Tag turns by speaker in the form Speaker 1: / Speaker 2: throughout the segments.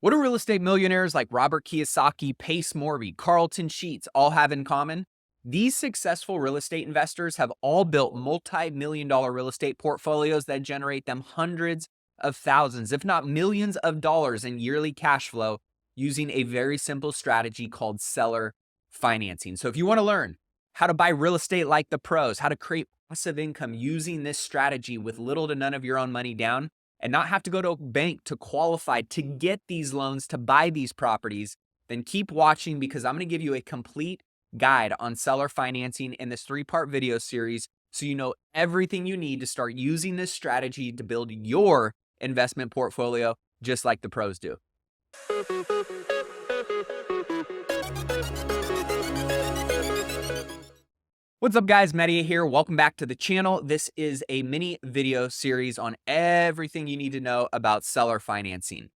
Speaker 1: What do real estate millionaires like Robert Kiosaki, Pace Morby, Carlton Sheetz all have in common? These successful real estate investors have all built multi-million-dollar real estate portfolios that generate them hundreds of thousands, if not millions of dollars in yearly cash flow using a very simple strategy called seller financing. So if you want to learn how to buy real estate like the pros, how to create passive income using this strategy with little to none of your own money down, and not have to go to a bank to qualify to get these loans to buy these properties, then keep watching because I'm going to give you a complete guide on seller financing in this 3-part video series so you know everything you need to start using this strategy to build your investment portfolio just like the pros do. What's up guys, Media here. Welcome back to the channel. This is a mini video series on everything you need to know about seller financing.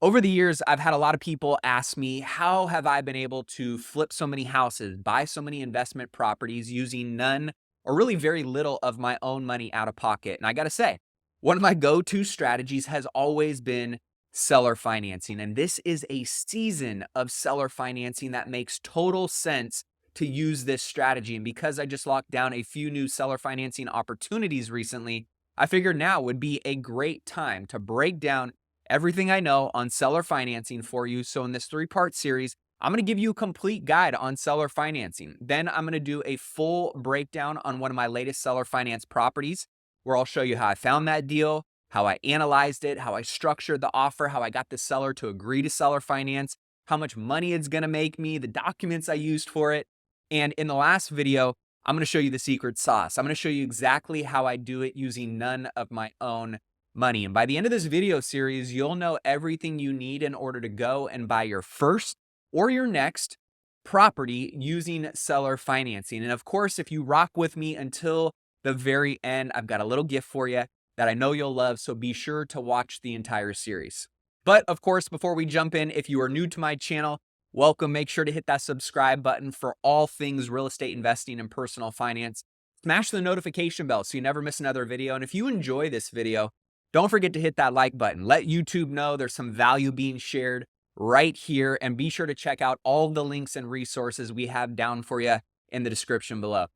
Speaker 1: Over the years, I've had a lot of people ask me, how have I been able to flip so many houses, buy so many investment properties using none or really very little of my own money out of pocket? And I gotta say, one of my go-to strategies has always been seller financing. And this is a season of seller financing that makes total sense to use this strategy. And because I just locked down a few new seller financing opportunities recently, I figured now would be a great time to break down everything I know on seller financing for you. So in this 3-part series, I'm going to give you a complete guide on seller financing. Then I'm going to do a full breakdown on one of my latest seller finance properties, where I'll show you how I found that deal, how I analyzed it, how I structured the offer, how I got the seller to agree to seller finance, how much money it's going to make me, the documents I used for it. And in the last video, I'm going to show you the secret sauce. I'm going to show you exactly how I do it using none of my own money. And by the end of this video series, you'll know everything you need in order to go and buy your first or your next property using seller financing. And of course, if you rock with me until the very end, I've got a little gift for you that I know you'll love. So be sure to watch the entire series. But of course, before we jump in, if you are new to my channel, welcome. Make sure to hit that subscribe button for all things real estate investing and personal finance. Smash the notification bell so you never miss another video. And if you enjoy this video, don't forget to hit that like button. Let YouTube know there's some value being shared right here. And be sure to check out all the links and resources we have down for you in the description below.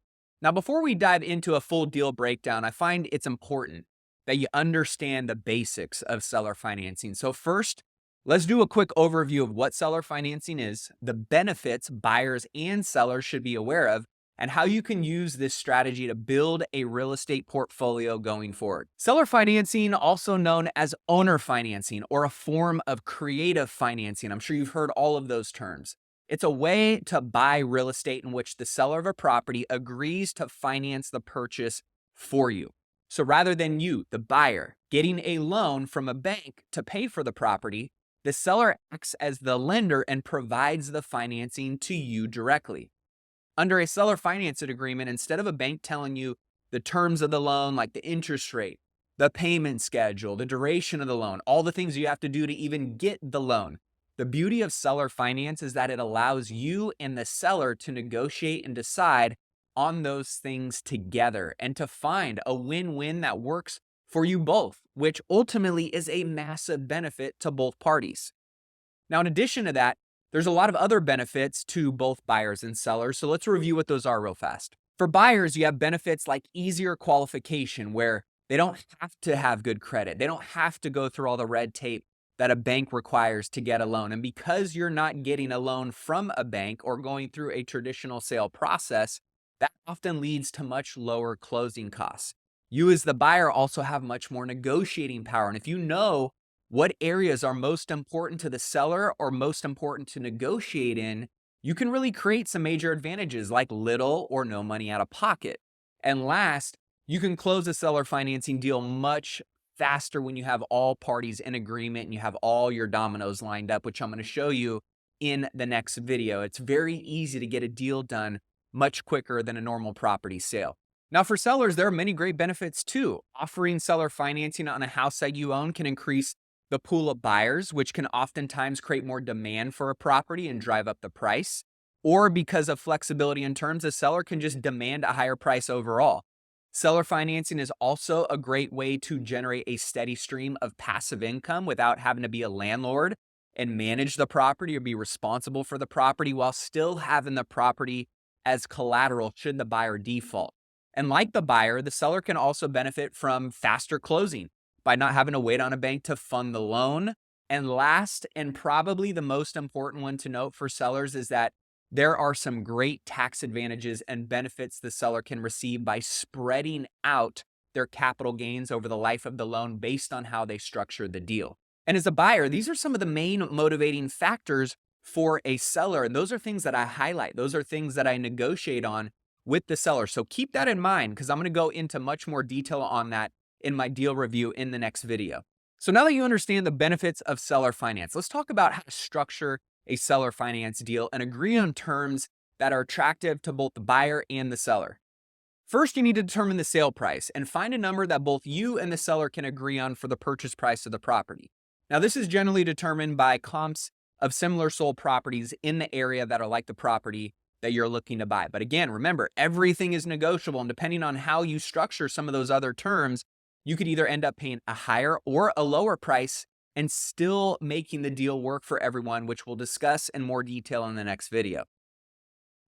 Speaker 1: Now, before we dive into a full deal breakdown, I find it's important that you understand the basics of seller financing. So first, let's do a quick overview of what seller financing is, the benefits buyers and sellers should be aware of, and how you can use this strategy to build a real estate portfolio going forward. Seller financing, also known as owner financing or a form of creative financing. I'm sure you've heard all of those terms. It's a way to buy real estate in which the seller of a property agrees to finance the purchase for you. So rather than you, the buyer, getting a loan from a bank to pay for the property, the seller acts as the lender and provides the financing to you directly. Under a seller financing agreement, instead of a bank telling you the terms of the loan, like the interest rate, the payment schedule, the duration of the loan, all the things you have to do to even get the loan, the beauty of seller finance is that it allows you and the seller to negotiate and decide on those things together and to find a win-win that works for you both, which ultimately is a massive benefit to both parties. Now, in addition to that, there's a lot of other benefits to both buyers and sellers. So let's review what those are real fast. For buyers, you have benefits like easier qualification, where they don't have to have good credit. They don't have to go through all the red tape that a bank requires to get a loan. And because you're not getting a loan from a bank or going through a traditional sale process, that often leads to much lower closing costs. You as the buyer also have much more negotiating power. And if you know what areas are most important to the seller or most important to negotiate in, you can really create some major advantages like little or no money out of pocket. And last, you can close a seller financing deal much faster when you have all parties in agreement and you have all your dominoes lined up, which I'm going to show you in the next video. It's very easy to get a deal done much quicker than a normal property sale. Now, for sellers, there are many great benefits too. Offering seller financing on a house that you own can increase the pool of buyers, which can oftentimes create more demand for a property and drive up the price. Or because of flexibility in terms, a seller can just demand a higher price overall. Seller financing is also a great way to generate a steady stream of passive income without having to be a landlord and manage the property or be responsible for the property while still having the property as collateral should the buyer default. And like the buyer, the seller can also benefit from faster closing by not having to wait on a bank to fund the loan. And last, and probably the most important one to note for sellers, is that there are some great tax advantages and benefits the seller can receive by spreading out their capital gains over the life of the loan based on how they structure the deal. And as a buyer, these are some of the main motivating factors for a seller. And those are things that I highlight. Those are things that I negotiate on with the seller. So keep that in mind, because I'm going to go into much more detail on that in my deal review in the next video. So now that you understand the benefits of seller finance, let's talk about how to structure a seller finance deal and agree on terms that are attractive to both the buyer and the seller. First, you need to determine the sale price and find a number that both you and the seller can agree on for the purchase price of the property. Now, this is generally determined by comps of similar sold properties in the area that are like the property that you're looking to buy. But again, remember, everything is negotiable, and depending on how you structure some of those other terms, you could either end up paying a higher or a lower price and still making the deal work for everyone, which we'll discuss in more detail in the next video.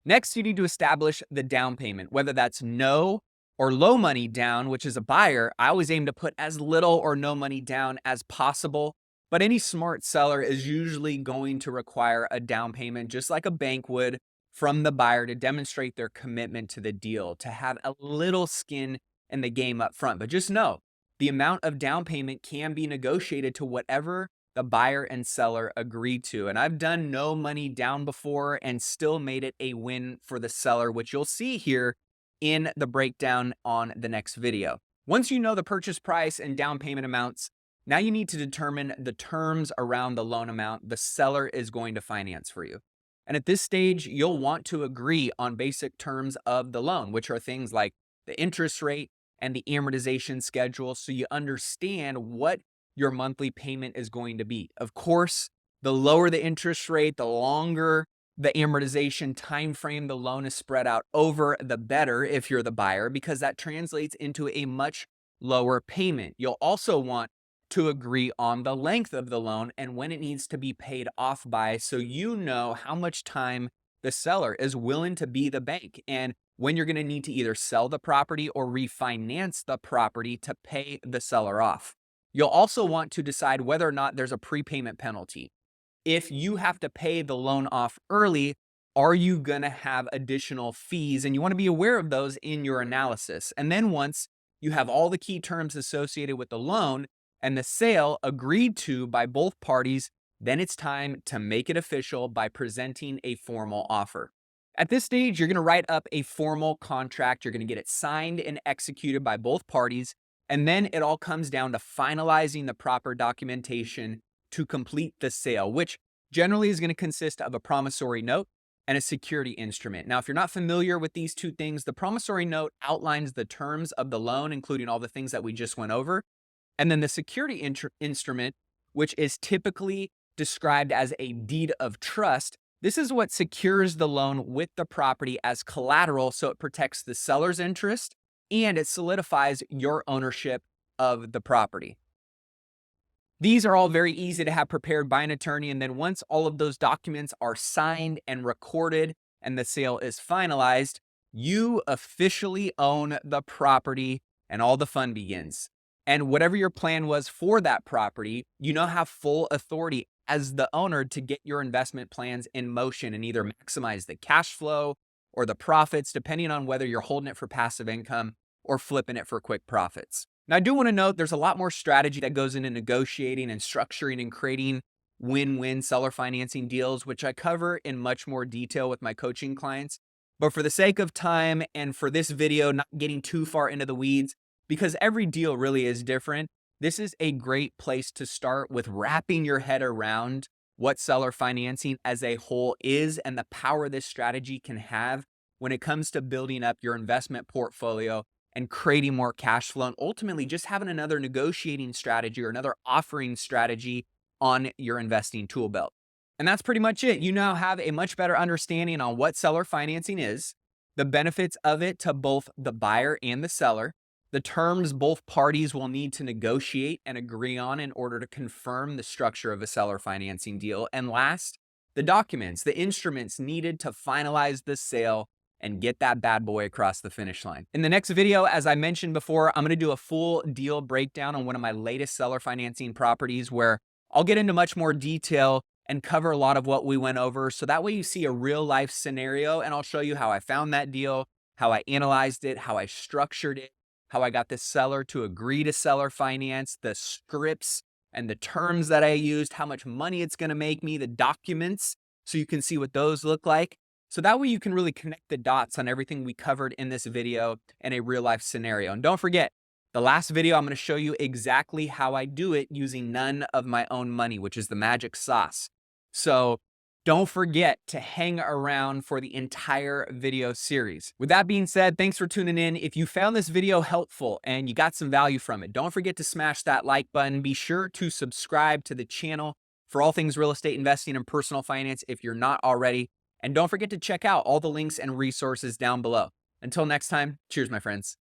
Speaker 1: Next, you need to establish the down payment, whether that's no or low money down, which as a buyer, I always aim to put as little or no money down as possible. But any smart seller is usually going to require a down payment, just like a bank would, from the buyer to demonstrate their commitment to the deal, to have a little skin in the game up front. But just know, the amount of down payment can be negotiated to whatever the buyer and seller agree to. And I've done no money down before and still made it a win for the seller, which you'll see here in the breakdown on the next video. Once you know the purchase price and down payment amounts, now you need to determine the terms around the loan amount the seller is going to finance for you. And at this stage, you'll want to agree on basic terms of the loan, which are things like the interest rate and the amortization schedule, so you understand what your monthly payment is going to be. Of course, the lower the interest rate, the longer the amortization time frame the loan is spread out over, the better if you're the buyer, because that translates into a much lower payment. You'll also want to agree on the length of the loan and when it needs to be paid off by, so you know how much time the seller is willing to be the bank and when you're going to need to either sell the property or refinance the property to pay the seller off. You'll also want to decide whether or not there's a prepayment penalty. If you have to pay the loan off early, are you going to have additional fees? And you want to be aware of those in your analysis. And then once you have all the key terms associated with the loan and the sale agreed to by both parties, then it's time to make it official by presenting a formal offer. At this stage, you're going to write up a formal contract. You're going to get it signed and executed by both parties. And then it all comes down to finalizing the proper documentation to complete the sale, which generally is going to consist of a promissory note and a security instrument. Now, if you're not familiar with these two things, the promissory note outlines the terms of the loan, including all the things that we just went over. And then the security instrument, which is typically described as a deed of trust, this is what secures the loan with the property as collateral, so it protects the seller's interest and it solidifies your ownership of the property. These are all very easy to have prepared by an attorney, and then once all of those documents are signed and recorded and the sale is finalized, you officially own the property and all the fun begins. And whatever your plan was for that property, you now have full authority as the owner to get your investment plans in motion and either maximize the cash flow or the profits, depending on whether you're holding it for passive income or flipping it for quick profits. Now, I do want to note there's a lot more strategy that goes into negotiating and structuring and creating win-win seller financing deals, which I cover in much more detail with my coaching clients. But for the sake of time and for this video, not getting too far into the weeds, because every deal really is different, this is a great place to start with wrapping your head around what seller financing as a whole is and the power this strategy can have when it comes to building up your investment portfolio and creating more cash flow and ultimately just having another negotiating strategy or another offering strategy on your investing tool belt. And that's pretty much it. You now have a much better understanding on what seller financing is, the benefits of it to both the buyer and the seller, the terms both parties will need to negotiate and agree on in order to confirm the structure of a seller financing deal. And last, the documents, the instruments needed to finalize the sale and get that bad boy across the finish line. In the next video, as I mentioned before, I'm gonna do a full deal breakdown on one of my latest seller financing properties where I'll get into much more detail and cover a lot of what we went over. So that way you see a real life scenario, and I'll show you how I found that deal, how I analyzed it, how I structured it, how I got the seller to agree to seller finance, the scripts and the terms that I used, how much money it's gonna make me, the documents, so you can see what those look like. So that way you can really connect the dots on everything we covered in this video in a real life scenario. And don't forget, the last video, I'm gonna show you exactly how I do it using none of my own money, which is the magic sauce. So don't forget to hang around for the entire video series. With that being said, thanks for tuning in. If you found this video helpful and you got some value from it, don't forget to smash that like button. Be sure to subscribe to the channel for all things real estate investing and personal finance if you're not already. And don't forget to check out all the links and resources down below. Until next time, cheers, my friends.